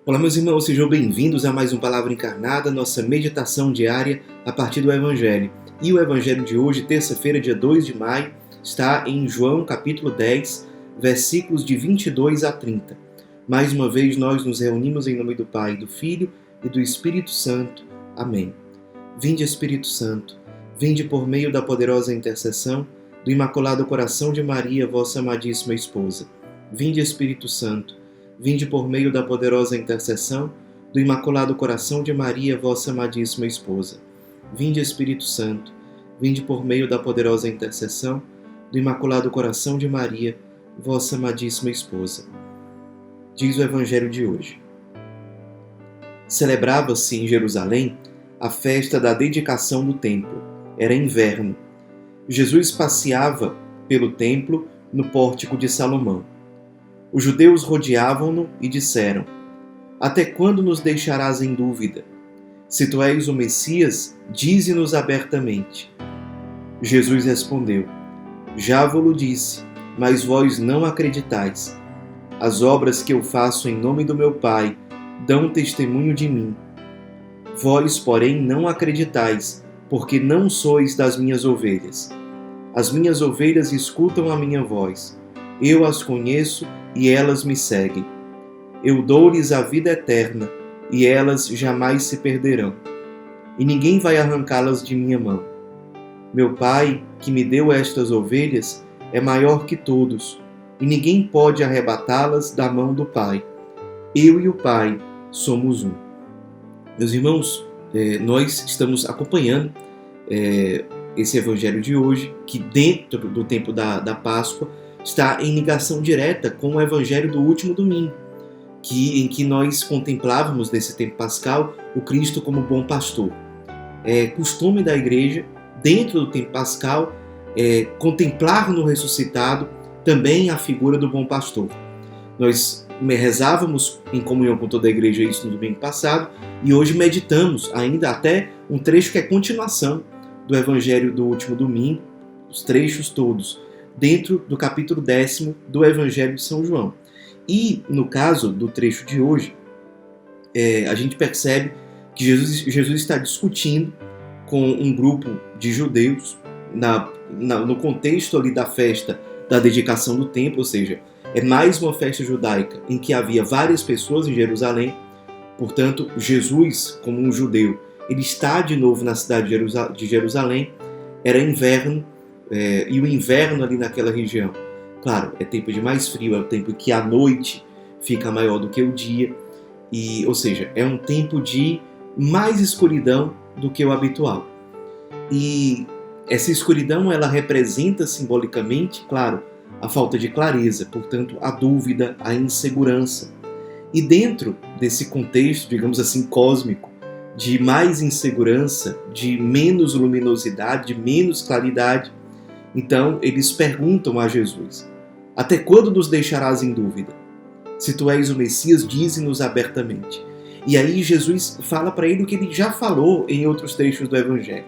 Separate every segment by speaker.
Speaker 1: Olá, meus irmãos, sejam bem-vindos a mais um Palavra Encarnada, nossa meditação diária a partir do Evangelho. E o Evangelho de hoje, terça-feira, dia 2 de maio, está em João, capítulo 10, versículos de 22 a 30. Mais uma vez, nós nos reunimos em nome do Pai, do Filho e do Espírito Santo. Amém. Vinde, Espírito Santo, vinde por meio da poderosa intercessão do Imaculado Coração de Maria, vossa amadíssima esposa. Vinde, Espírito Santo, vinde por meio da poderosa intercessão do Imaculado Coração de Maria, vossa amadíssima esposa. Vinde, Espírito Santo, vinde por meio da poderosa intercessão do Imaculado Coração de Maria, vossa amadíssima esposa. Diz o Evangelho de hoje. Celebrava-se em Jerusalém a festa da dedicação do templo. Era inverno. Jesus passeava pelo templo no pórtico de Salomão. Os judeus rodeavam-no e disseram: Até quando nos deixarás em dúvida? Se tu és o Messias, dize-nos abertamente. Jesus respondeu: Já vo-lo disse, mas vós não acreditais. As obras que eu faço em nome do meu Pai dão testemunho de mim. Vós, porém, não acreditais, porque não sois das minhas ovelhas. As minhas ovelhas escutam a minha voz. Eu as conheço e elas me seguem. Eu dou-lhes a vida eterna, e elas jamais se perderão, e ninguém vai arrancá-las de minha mão. Meu Pai, que me deu estas ovelhas, é maior que todos, e ninguém pode arrebatá-las da mão do Pai. Eu e o Pai somos um. Meus irmãos, nós estamos acompanhando esse Evangelho de hoje, que dentro do tempo da Páscoa, está em ligação direta com o Evangelho do último domingo, em que nós contemplávamos nesse tempo pascal o Cristo como bom pastor. É costume da igreja, dentro do tempo pascal, contemplar no ressuscitado também a figura do bom pastor. Nós rezávamos em comunhão com toda a igreja isso no domingo passado, e hoje meditamos ainda até um trecho que é continuação do Evangelho do último domingo, os trechos todos, dentro do capítulo 10 do Evangelho de São João. E, no caso do trecho de hoje, a gente percebe que Jesus está discutindo com um grupo de judeus no contexto ali da festa da dedicação do templo, ou seja, é mais uma festa judaica em que havia várias pessoas em Jerusalém. Portanto, Jesus, como um judeu, ele está de novo na cidade de Jerusalém. Era inverno, e o inverno ali naquela região, claro, é tempo de mais frio, é o tempo que a noite fica maior do que o dia, ou seja, é um tempo de mais escuridão do que o habitual. E essa escuridão, ela representa simbolicamente, claro, a falta de clareza, portanto, a dúvida, a insegurança. E dentro desse contexto, digamos assim, cósmico, de mais insegurança, de menos luminosidade, de menos claridade, então eles perguntam a Jesus: Até quando nos deixarás em dúvida? Se tu és o Messias, dize-nos abertamente. E aí Jesus fala para ele o que ele já falou em outros trechos do Evangelho,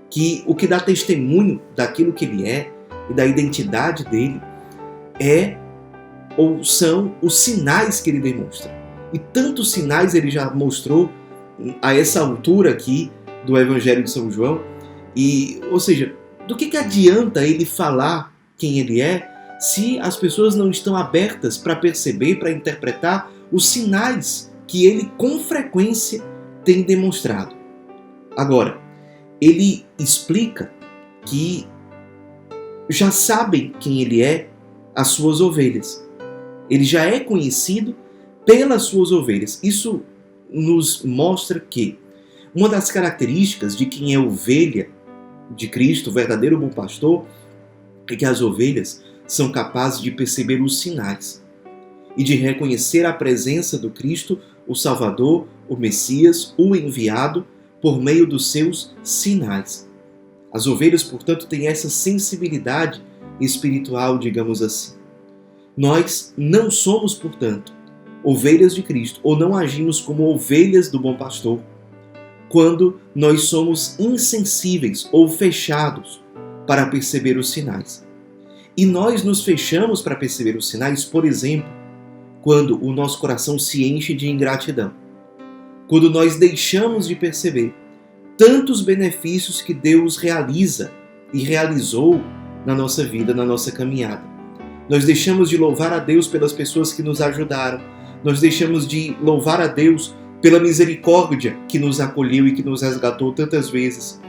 Speaker 1: que o que dá testemunho daquilo que ele é e da identidade dele são os sinais que ele demonstra. E tantos sinais ele já mostrou a essa altura aqui do Evangelho de São João. Ou seja, do que adianta ele falar quem ele é se as pessoas não estão abertas para perceber, para interpretar os sinais que ele com frequência tem demonstrado? Agora, ele explica que já sabem quem ele é, as suas ovelhas. Ele já é conhecido pelas suas ovelhas. Isso nos mostra que uma das características de quem é ovelha de Cristo, o verdadeiro bom pastor, é que as ovelhas são capazes de perceber os sinais e de reconhecer a presença do Cristo, o Salvador, o Messias, o enviado, por meio dos seus sinais. As ovelhas, portanto, têm essa sensibilidade espiritual, digamos assim. Nós não somos, portanto, ovelhas de Cristo, ou não agimos como ovelhas do bom pastor, quando nós somos insensíveis ou fechados para perceber os sinais. E nós nos fechamos para perceber os sinais, por exemplo, quando o nosso coração se enche de ingratidão. Quando nós deixamos de perceber tantos benefícios que Deus realiza e realizou na nossa vida, na nossa caminhada. Nós deixamos de louvar a Deus pelas pessoas que nos ajudaram. Nós deixamos de louvar a Deus pela misericórdia que nos acolheu e que nos resgatou tantas vezes.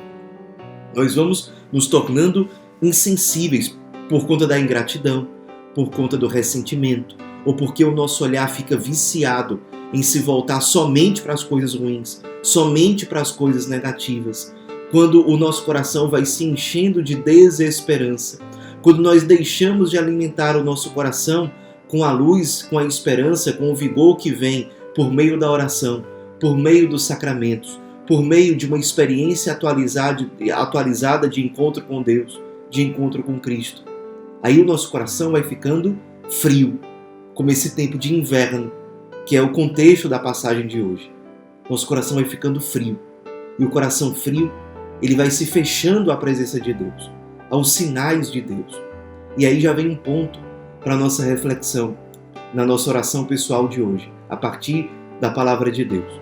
Speaker 1: Nós vamos nos tornando insensíveis por conta da ingratidão, por conta do ressentimento, ou porque o nosso olhar fica viciado em se voltar somente para as coisas ruins, somente para as coisas negativas. Quando o nosso coração vai se enchendo de desesperança, quando nós deixamos de alimentar o nosso coração com a luz, com a esperança, com o vigor que vem por meio da oração, por meio dos sacramentos, por meio de uma experiência atualizada de encontro com Deus, de encontro com Cristo. Aí o nosso coração vai ficando frio, como esse tempo de inverno, que é o contexto da passagem de hoje. Nosso coração vai ficando frio. E o coração frio, ele vai se fechando à presença de Deus, aos sinais de Deus. E aí já vem um ponto para a nossa reflexão, na nossa oração pessoal de hoje, a partir da palavra de Deus.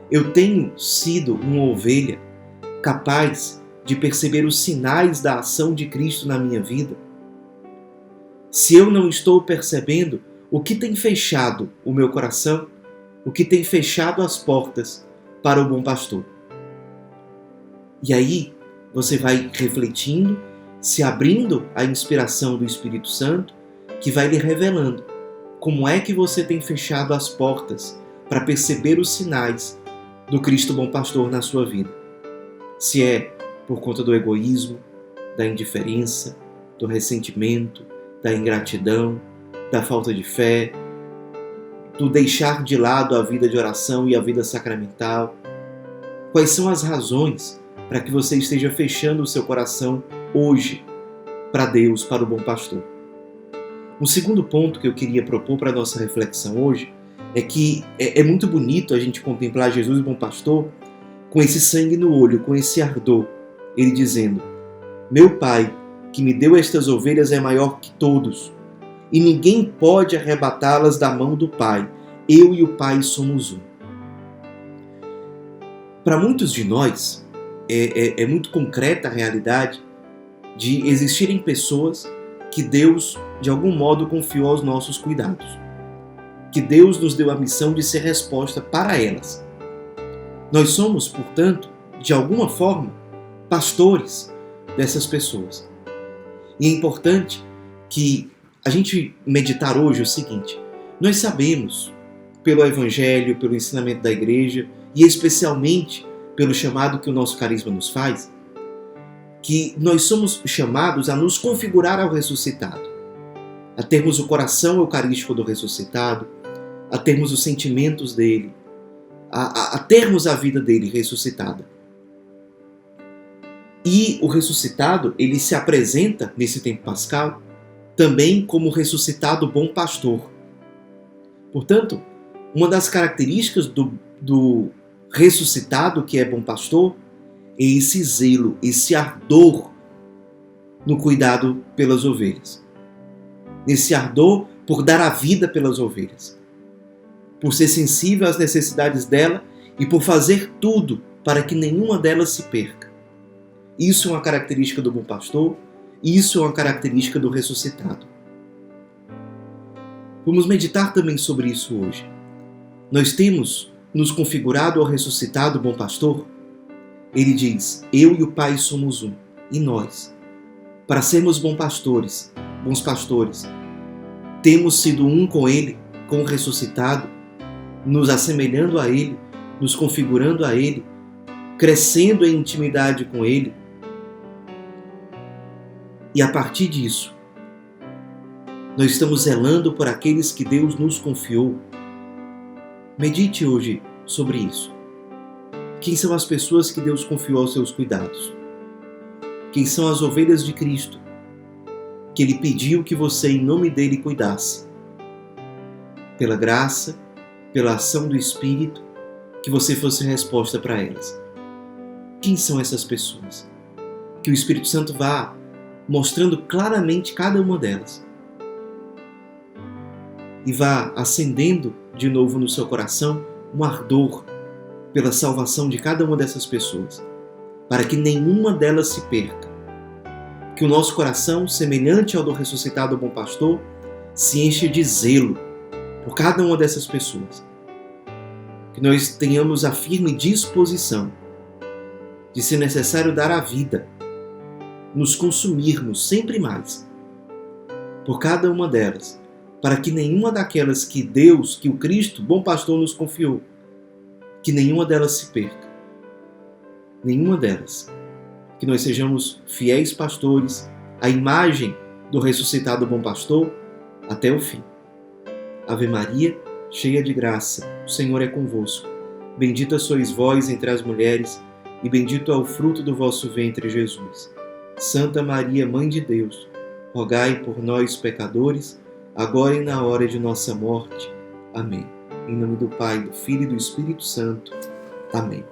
Speaker 1: Eu tenho sido uma ovelha capaz de perceber os sinais da ação de Cristo na minha vida? Se eu não estou percebendo, o que tem fechado o meu coração, o que tem fechado as portas para o bom pastor? E aí você vai refletindo, se abrindo à inspiração do Espírito Santo, que vai lhe revelando como é que você tem fechado as portas para perceber os sinais do Cristo bom pastor na sua vida. Se é por conta do egoísmo, da indiferença, do ressentimento, da ingratidão, da falta de fé, do deixar de lado a vida de oração e a vida sacramental. Quais são as razões para que você esteja fechando o seu coração hoje para Deus, para o bom pastor? Um segundo ponto que eu queria propor para a nossa reflexão hoje é que é muito bonito a gente contemplar Jesus, o bom pastor, com esse sangue no olho, com esse ardor. Ele dizendo: meu Pai, que me deu estas ovelhas, é maior que todos, e ninguém pode arrebatá-las da mão do Pai. Eu e o Pai somos um. Para muitos de nós, é muito concreta a realidade de existirem pessoas que Deus, de algum modo, confiou aos nossos cuidados. Que Deus nos deu a missão de ser resposta para elas. Nós somos, portanto, de alguma forma, pastores dessas pessoas. E é importante que a gente meditar hoje o seguinte: nós sabemos, pelo Evangelho, pelo ensinamento da Igreja, e especialmente pelo chamado que o nosso carisma nos faz, que nós somos chamados a nos configurar ao ressuscitado, a termos o coração eucarístico do ressuscitado, a termos os sentimentos dele, a termos a vida dele ressuscitada. E o ressuscitado, ele se apresenta, nesse tempo pascal, também como ressuscitado bom pastor. Portanto, uma das características do ressuscitado que é bom pastor é esse zelo, esse ardor no cuidado pelas ovelhas. Esse ardor por dar a vida pelas ovelhas, por ser sensível às necessidades dela e por fazer tudo para que nenhuma delas se perca. Isso é uma característica do bom pastor, isso é uma característica do ressuscitado. Vamos meditar também sobre isso hoje. Nós temos nos configurado ao ressuscitado bom pastor? Ele diz: eu e o Pai somos um, e nós, para sermos bons pastores, temos sido um com Ele, com o ressuscitado, nos assemelhando a Ele, nos configurando a Ele, crescendo em intimidade com Ele. E a partir disso, nós estamos zelando por aqueles que Deus nos confiou. Medite hoje sobre isso. Quem são as pessoas que Deus confiou aos seus cuidados? Quem são as ovelhas de Cristo que Ele pediu que você, em nome dEle, cuidasse? Pela graça, pela ação do Espírito, que você fosse resposta para elas. Quem são essas pessoas? Que o Espírito Santo vá mostrando claramente cada uma delas. e vá acendendo de novo no seu coração um ardor pela salvação de cada uma dessas pessoas, para que nenhuma delas se perca. Que o nosso coração, semelhante ao do ressuscitado bom pastor, se enche de zelo por cada uma dessas pessoas. Que nós tenhamos a firme disposição de, se necessário, dar a vida, nos consumirmos sempre mais por cada uma delas, para que nenhuma daquelas que Deus, que o Cristo, bom pastor, nos confiou, que nenhuma delas se perca. Nenhuma delas. Que nós sejamos fiéis pastores, à imagem do ressuscitado bom pastor, até o fim. Ave Maria, cheia de graça, o Senhor é convosco. Bendita sois vós entre as mulheres, e bendito é o fruto do vosso ventre, Jesus. Santa Maria, Mãe de Deus, rogai por nós, pecadores, agora e na hora de nossa morte. Amém. Em nome do Pai, do Filho e do Espírito Santo. Amém.